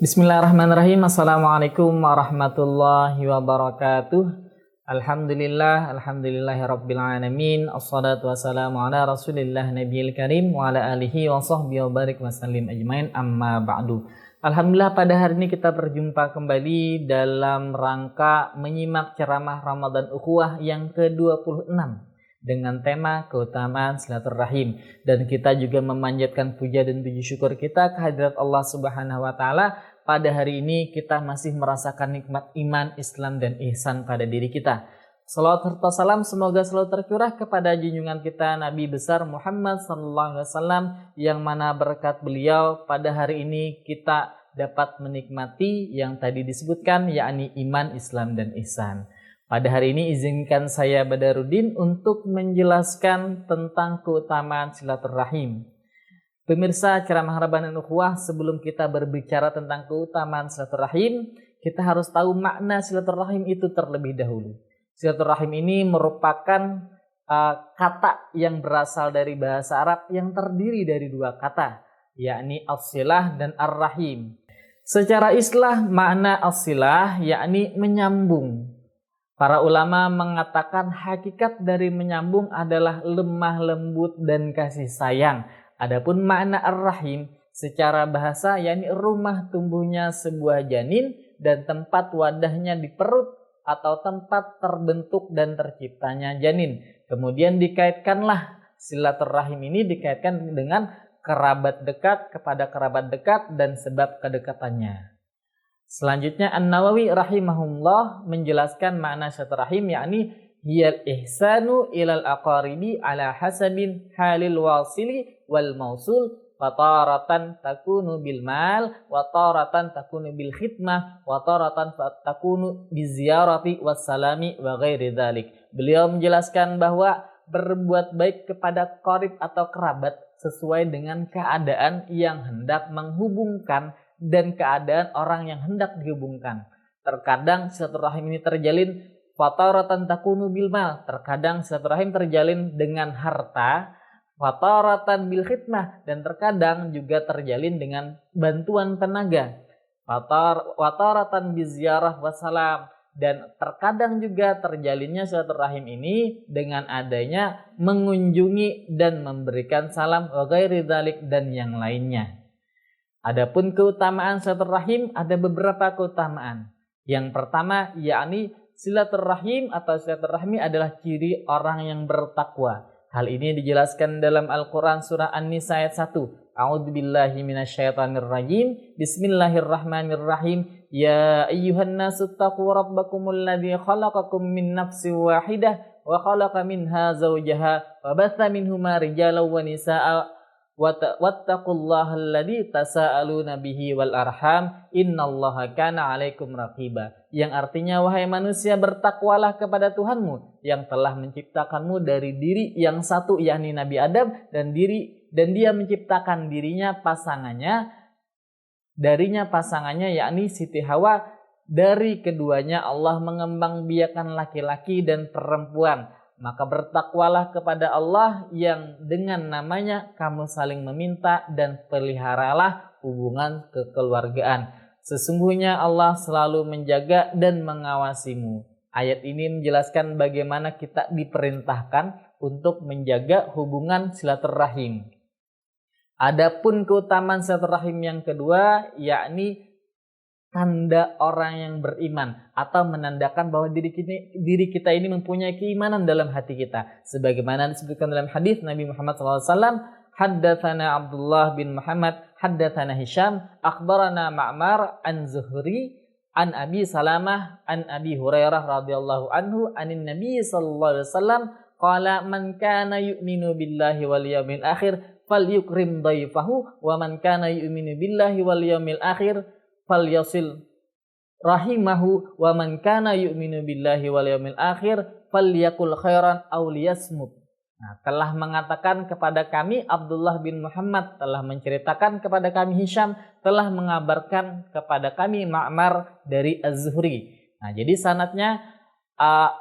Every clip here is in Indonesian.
Bismillahirrahmanirrahim. Assalamualaikum warahmatullahi wabarakatuh. Alhamdulillahirabbil alamin. Assalatu wassalamu ala Rasulillah nabiyil karim wa ala alihi wa sahbihi wa barik wa sallim ajmain, amma ba'du. Alhamdulillah, pada hari ini kita berjumpa kembali dalam rangka menyimak ceramah Ramadan Ukhuwah yang ke-26 dengan tema keutamaan silaturahim, dan kita juga memanjatkan puja dan puji syukur kita kehadirat Allah Subhanahu wa taala. Pada hari ini kita masih merasakan nikmat iman, Islam dan ihsan pada diri kita. Salawat serta salam semoga selalu tercurah kepada junjungan kita Nabi besar Muhammad sallallahu alaihi wasallam, yang mana berkat beliau pada hari ini kita dapat menikmati yang tadi disebutkan, yakni iman, Islam dan ihsan. Pada hari ini izinkan saya Badarudin untuk menjelaskan tentang keutamaan silaturahim. Pemirsa ceramah Ramadan Ukhuwah, sebelum kita berbicara tentang keutamaan silaturahim, kita harus tahu makna silaturahim itu terlebih dahulu. Silaturahim ini merupakan kata yang berasal dari bahasa Arab yang terdiri dari dua kata, yakni as-silah dan ar-rahim. Secara istilah makna as-silah yakni menyambung. Para ulama mengatakan hakikat dari menyambung adalah lemah lembut dan kasih sayang. Adapun makna ar-rahim secara bahasa yakni rumah tumbuhnya sebuah janin dan tempat wadahnya di perut atau tempat terbentuk dan terciptanya janin. Kemudian dikaitkanlah silaturahim ini dikaitkan dengan kerabat dekat kepada kerabat dekat dan sebab kedekatannya. Selanjutnya An-Nawawi rahimahullah menjelaskan makna silaturahim yakni hiyal ihsanu ilal aqaribi ala hasabin halil wasili wal mausul, wa taratan takunu bil mal wa taratan takunu bil khidmah wa taratan takunu biziyarati wassalami wa ghairi dzalik. Beliau menjelaskan bahwa berbuat baik kepada qarib atau kerabat sesuai dengan keadaan yang hendak menghubungkan dan keadaan orang yang hendak dihubungkan. Terkadang silaturahim ini terjalin fataratan takunu bil mal, terkadang silaturahim terjalin dengan harta, fataratan bil khidmah, dan terkadang juga terjalin dengan bantuan tenaga, fataratan biziarah wassalam, dan terkadang juga terjalinnya silaturahim ini dengan adanya mengunjungi dan memberikan salam wa ghairi dzalik dan yang lainnya. Adapun keutamaan silaturahim, ada beberapa keutamaan. Yang pertama yakni silaturahim atau silaturahmi adalah ciri orang yang bertakwa. Hal ini dijelaskan dalam Al-Quran surah An-Nisa ayat 1. A'udzubillahi minasyaitonirrajim. Bismillahirrahmanirrahim. Ya ayyuhan nasu taqu rabbakumul ladzi khalaqakum min nafsin wahidah wa khalaqa minha zawjaha wa batha minhuma rijalan wa nisaa'a wattaqullaha alladzi tasaaluna bihi wal arham innallaha kana 'alaikum raqiba. Yang artinya, wahai manusia, bertakwalah kepada Tuhanmu yang telah menciptakanmu dari diri yang satu yakni Nabi Adam, dan dia menciptakan darinya pasangannya yakni Siti Hawa. Dari keduanya Allah mengembangbiakan laki-laki dan perempuan. Maka bertakwalah kepada Allah yang dengan namanya kamu saling meminta, dan peliharalah hubungan kekeluargaan. Sesungguhnya Allah selalu menjaga dan mengawasimu. Ayat ini menjelaskan bagaimana kita diperintahkan untuk menjaga hubungan silaturahim. Adapun keutamaan silaturahim yang kedua yakni tanda orang yang beriman, atau menandakan bahwa diri kita ini mempunyai keimanan dalam hati kita. Sebagaimana disebutkan dalam hadis Nabi Muhammad SAW, haddatsana Abdullah bin Muhammad, haddatsana Hisham, akhbarana Ma'mar an Zuhri, an Abi Salamah, an Abi Hurairah radhiyallahu anhu, anin Nabi sallallahu alaihi wasallam, qala man kana yu'minu billahi wal yawmil akhir falyukrim dhaifahu, wa man kana yu'minu billahi wal yawmil akhir falyasil rahimahu, wa man kana yu'minu billahi wal yawmil akhir falyakul khairan aw liyasmut. Nah, telah mengatakan kepada kami Abdullah bin Muhammad, telah menceritakan kepada kami Hisham, telah mengabarkan kepada kami Ma'mar dari Az-Zuhri. Nah, jadi sanadnya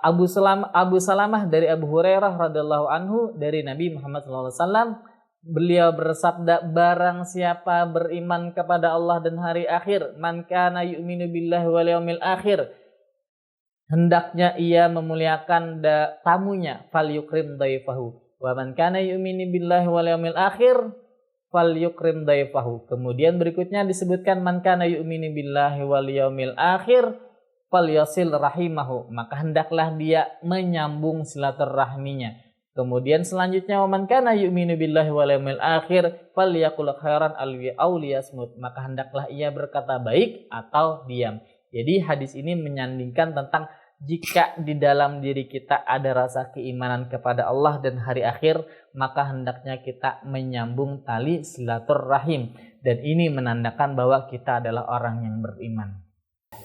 Abu Salamah dari Abu Hurairah radhiyallahu anhu dari Nabi Muhammad SAW. Beliau bersabda, barang siapa beriman kepada Allah dan hari akhir, man kana yu'minu billahi wal yaumil akhir, hendaknya ia memuliakan tamunya, falyukrim dhaifahu. Wa man kana yu'minu billahi wal yaumil akhir, falyukrim dhaifahu. Kemudian berikutnya disebutkan, man kana yu'minu billahi wal yaumil akhir, falyasil rahimahu. Maka hendaklah dia menyambung silaturahminya. Kemudian selanjutnya, man kana yu'minu billahi wal yaumil akhir falyaqul khairan aw liyasmut. Maka hendaklah ia berkata baik atau diam. Jadi hadis ini menyandingkan tentang jika di dalam diri kita ada rasa keimanan kepada Allah dan hari akhir, maka hendaknya kita menyambung tali silaturahim, dan ini menandakan bahwa kita adalah orang yang beriman.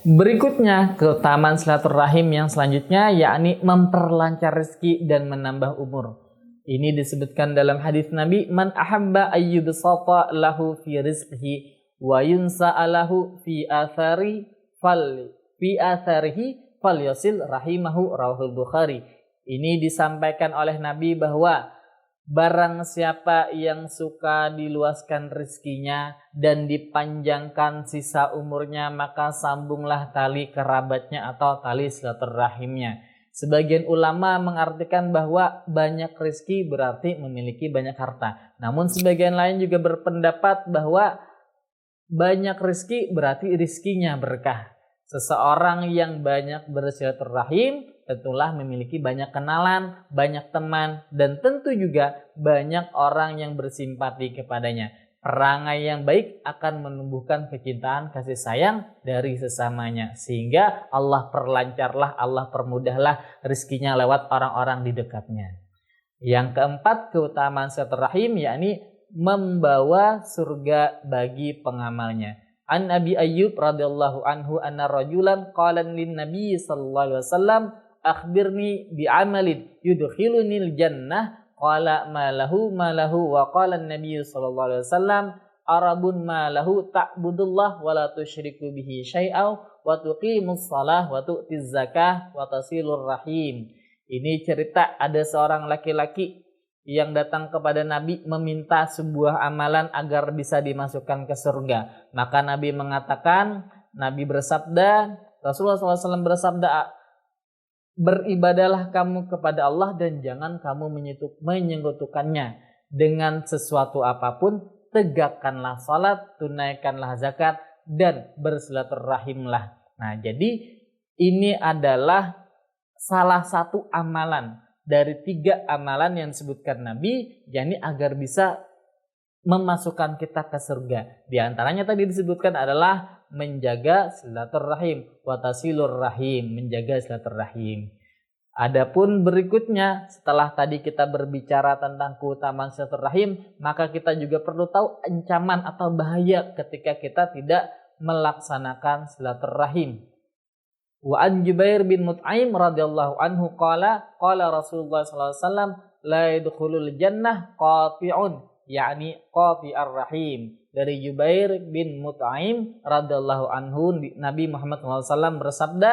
Berikutnya, keutamaan silaturahim yang selanjutnya, yakni memperlancar rezeki dan menambah umur. Ini disebutkan dalam hadis Nabi, man ahabba ayyubsata lahu fi rizqihi wa yunsa'a lahu fi atharihi falyasil rahimahu, rawahul Bukhari. Ini disampaikan oleh Nabi bahwa barang siapa yang suka diluaskan rezekinya dan dipanjangkan sisa umurnya, maka sambunglah tali kerabatnya atau tali silaturahimnya. Sebagian ulama mengartikan bahwa banyak rezeki berarti memiliki banyak harta. Namun sebagian lain juga berpendapat bahwa banyak rezeki berarti rezekinya berkah. Seseorang yang banyak bersilaturahim tentulah memiliki banyak kenalan, banyak teman, dan tentu juga banyak orang yang bersimpati kepadanya. Perangai yang baik akan menumbuhkan kecintaan kasih sayang dari sesamanya, sehingga Allah perlancarlah, Allah permudahlah rezekinya lewat orang-orang di dekatnya. Yang keempat, keutamaan silaturahim yakni membawa surga bagi pengamalnya. An Abi Ayyub radhiyallahu anhu anna rajulan qala lin Nabi sallallahu alaihi wasallam, akhbirni bi amalin yudkhilunil jannah, qala ma lahu wa qala an-nabiy sallallahu alaihi wasallam, arabun ma lahu ta'budullah wa la tusyriku bihi syai'aw wa tuqimus shalah wa tu'tiz zakah wa tasilur rahim. Ini cerita ada seorang laki-laki yang datang kepada Nabi meminta sebuah amalan agar bisa dimasukkan ke surga. Maka Nabi mengatakan, Nabi bersabda, Rasulullah SAW bersabda, beribadalah kamu kepada Allah dan jangan kamu menyekutukannya dengan sesuatu apapun. Tegakkanlah salat, tunaikanlah zakat, dan bersilaturahimlah. Nah, jadi ini adalah salah satu amalan dari 3 amalan yang disebutkan Nabi, yakni agar bisa memasukkan kita ke surga. Di antaranya tadi disebutkan adalah menjaga silaturahim, watasilur rahim, menjaga silaturahim. Adapun berikutnya, setelah tadi kita berbicara tentang keutamaan silaturahim, maka kita juga perlu tahu ancaman atau bahaya ketika kita tidak melaksanakan silaturahim. Wa an Jubair bin Mut'aim radhiyallahu anhu qala Rasulullah sallallahu alaihi wasallam, la yadkhulul jannah qati'un, yakni qati'ar rahim. Dari Jubair bin Mut'aim radhiyallahu anhu, Nabi Muhammad sallallahu alaihi wasallam bersabda,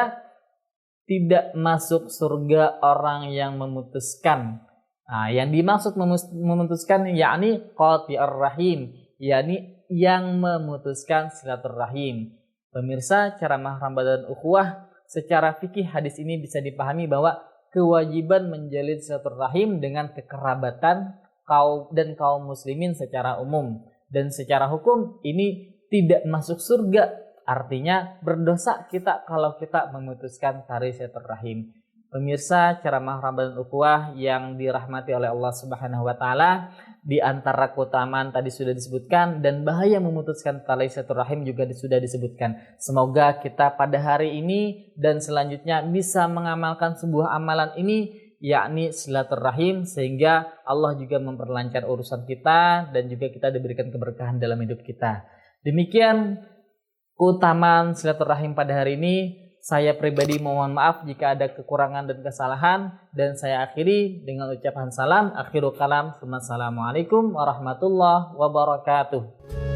tidak masuk surga orang yang memutuskan. Nah, yang dimaksud memutuskan yakni qati'ar rahim, yakni yang memutuskan silaturahim. Pemirsa, ceramah Ramadan Ukhuwah, secara fikih hadis ini bisa dipahami bahwa kewajiban menjalin silaturahim dengan kekerabatan kaum muslimin secara umum, dan secara hukum ini tidak masuk surga, artinya berdosa kita kalau kita memutuskan tali silaturahim. Pemirsa, ceramah Ramadan Ukhuwah yang dirahmati oleh Allah Subhanahu wa taala, di antara keutamaan tadi sudah disebutkan dan bahaya memutuskan tali silaturahim juga sudah disebutkan. Semoga kita pada hari ini dan selanjutnya bisa mengamalkan sebuah amalan ini, yakni silaturahim, sehingga Allah juga memperlancar urusan kita dan juga kita diberikan keberkahan dalam hidup kita. Demikian keutamaan silaturahim pada hari ini. Saya pribadi mohon maaf jika ada kekurangan dan kesalahan, dan saya akhiri dengan ucapan salam, akhirul kalam, assalamualaikum warahmatullahi wabarakatuh.